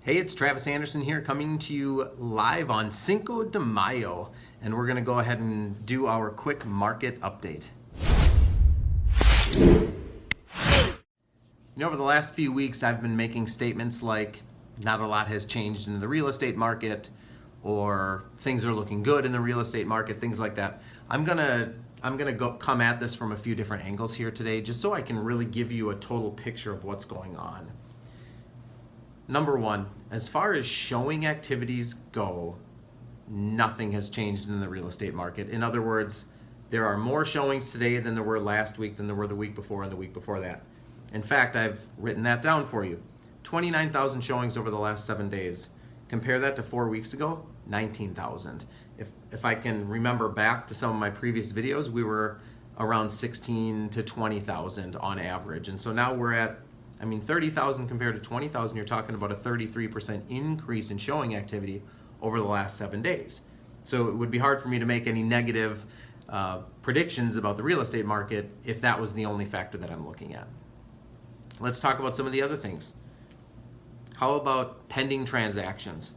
Hey, it's Travis Anderson here coming to you live on Cinco de Mayo, and we're going to go ahead and do our quick market update. Over the last few weeks, I've been making statements like not a lot has changed in the real estate market, or things are looking good in the real estate market, things like that. I'm gonna come at this from a few different angles here today, just so I can really give you a total picture of what's going on. Number one, as far as showing activities go, nothing has changed in the real estate market. In other words, there are more showings today than there were last week, than there were the week before and the week before that. In fact, I've written that down for you. 29,000 showings over the last 7 days. Compare that to 4 weeks ago, 19,000. If I can remember back to some of my previous videos, we were around 16 to 20,000 on average. And so now we're at 30,000 compared to 20,000, you're talking about a 33% increase in showing activity over the last 7 days. So it would be hard for me to make any negative predictions about the real estate market if that was the only factor that I'm looking at. Let's talk about some of the other things. How about pending transactions?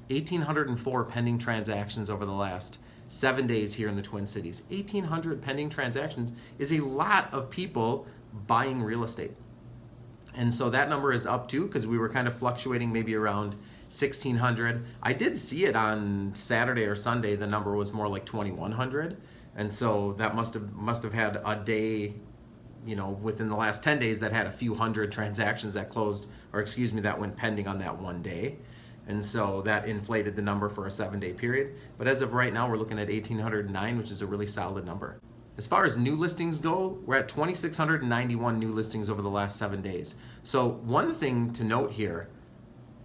1,804 pending transactions over the last 7 days here in the Twin Cities. 1,800 pending transactions is a lot of people buying real estate. And so that number is up too, because we were kind of fluctuating maybe around 1,600. I did see it on Saturday or Sunday. The number was more like 2,100. And so that must have had a day, within the last 10 days that had a few hundred transactions that closed, that went pending on that one day. And so that inflated the number for a 7-day period. But as of right now, we're looking at 1,809, which is a really solid number. As far as new listings go, we're at 2,691 new listings over the last 7 days. So one thing to note here,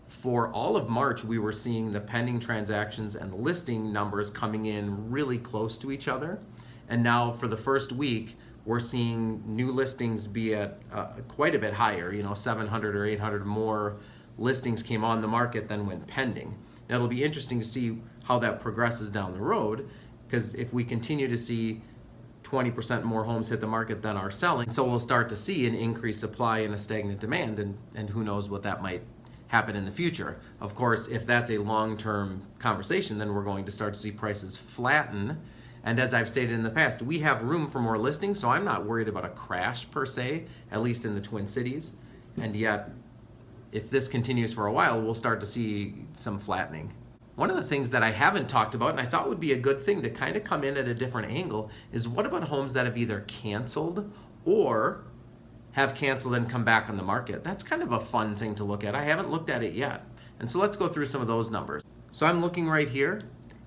for all of March, we were seeing the pending transactions and the listing numbers coming in really close to each other. And now for the first week, we're seeing new listings be at quite a bit higher, 700 or 800 more listings came on the market than went pending. Now it'll be interesting to see how that progresses down the road, because if we continue to see 20% more homes hit the market than are selling, so we'll start to see an increased supply and a stagnant demand, and who knows what that might happen in the future. Of course, if that's a long-term conversation, then we're going to start to see prices flatten. And as I've stated in the past, we have room for more listings, so I'm not worried about a crash per se, at least in the Twin Cities. And yet, if this continues for a while, we'll start to see some flattening. One of the things that I haven't talked about, and I thought would be a good thing to kind of come in at a different angle, is what about homes that have either canceled or have canceled and come back on the market? That's kind of a fun thing to look at. I haven't looked at it yet. And so let's go through some of those numbers. So I'm looking right here.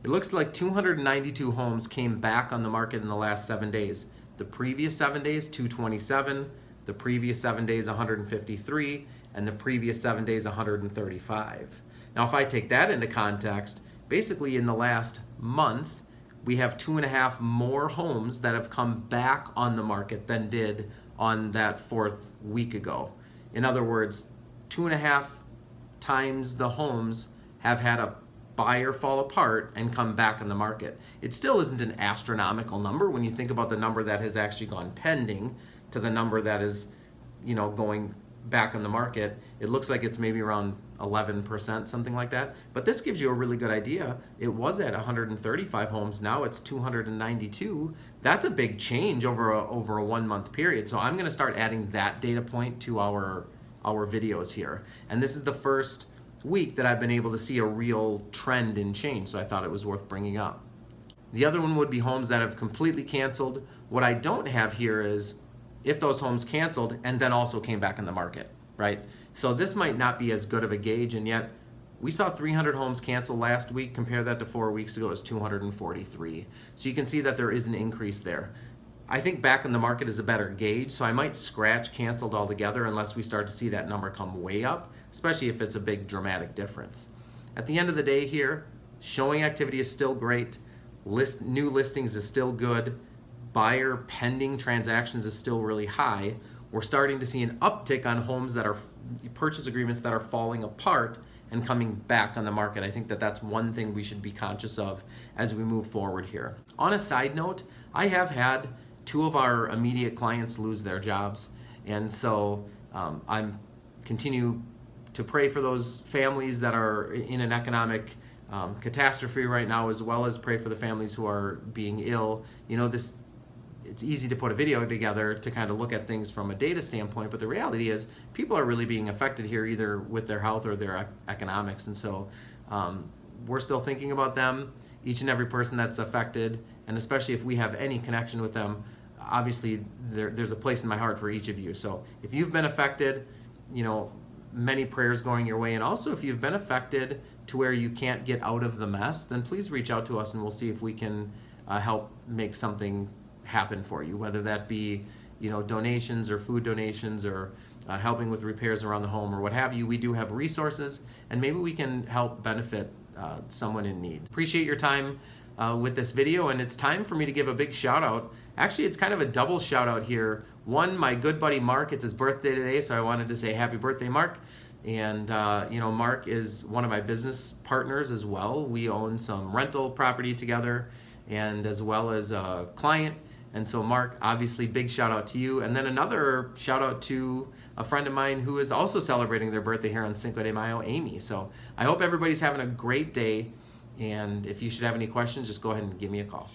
It looks like 292 homes came back on the market in the last 7 days. The previous 7 days, 227. The previous 7 days, 153. And the previous 7 days, 135. Now, if I take that into context, basically in the last month, we have 2.5 more homes that have come back on the market than did on that 4th week ago. In other words, 2.5 times the homes have had a buyer fall apart and come back on the market. It still isn't an astronomical number when you think about the number that has actually gone pending to the number that is, going back on the market. It looks like it's maybe around 11%, something like that. But this gives you a really good idea. It was at 135 homes. Now it's 292. That's a big change over a 1 month period. So I'm going to start adding that data point to our videos here. And this is the first week that I've been able to see a real trend in change. So I thought it was worth bringing up. The other one would be homes that have completely canceled. What I don't have here is if those homes canceled and then also came back on the market, right? So this might not be as good of a gauge, and yet we saw 300 homes cancel last week. Compare that to 4 weeks ago, it was 243. So you can see that there is an increase there. I think back in the market is a better gauge, so I might scratch canceled altogether unless we start to see that number come way up, especially if it's a big dramatic difference. At the end of the day here, showing activity is still great. New listings is still good. Buyer pending transactions is still really high. We're starting to see an uptick on homes that are purchase agreements that are falling apart and coming back on the market. I think that that's one thing we should be conscious of as we move forward here. On a side note, I have had 2 of our immediate clients lose their jobs, and so I'm continue to pray for those families that are in an economic catastrophe right now, as well as pray for the families who are being ill. It's easy to put a video together to kind of look at things from a data standpoint, but the reality is people are really being affected here, either with their health or their economics. And so we're still thinking about them, each and every person that's affected, and especially if we have any connection with them. Obviously there's a place in my heart for each of you. So if you've been affected, many prayers going your way. And also, if you've been affected to where you can't get out of the mess, then please reach out to us and we'll see if we can help make something happen for you, whether that be donations or food donations or helping with repairs around the home or what have you. We do have resources, and maybe we can help benefit someone in need. Appreciate your time with this video, and it's time for me to give a big shout out. Actually, it's kind of a double shout out here. One, my good buddy Mark, it's his birthday today, so I wanted to say happy birthday, Mark. And Mark is one of my business partners as well. We own some rental property together, and as well as a client. And so Mark, obviously big shout out to you. And then another shout out to a friend of mine who is also celebrating their birthday here on Cinco de Mayo, Amy. So I hope everybody's having a great day. And if you should have any questions, just go ahead and give me a call.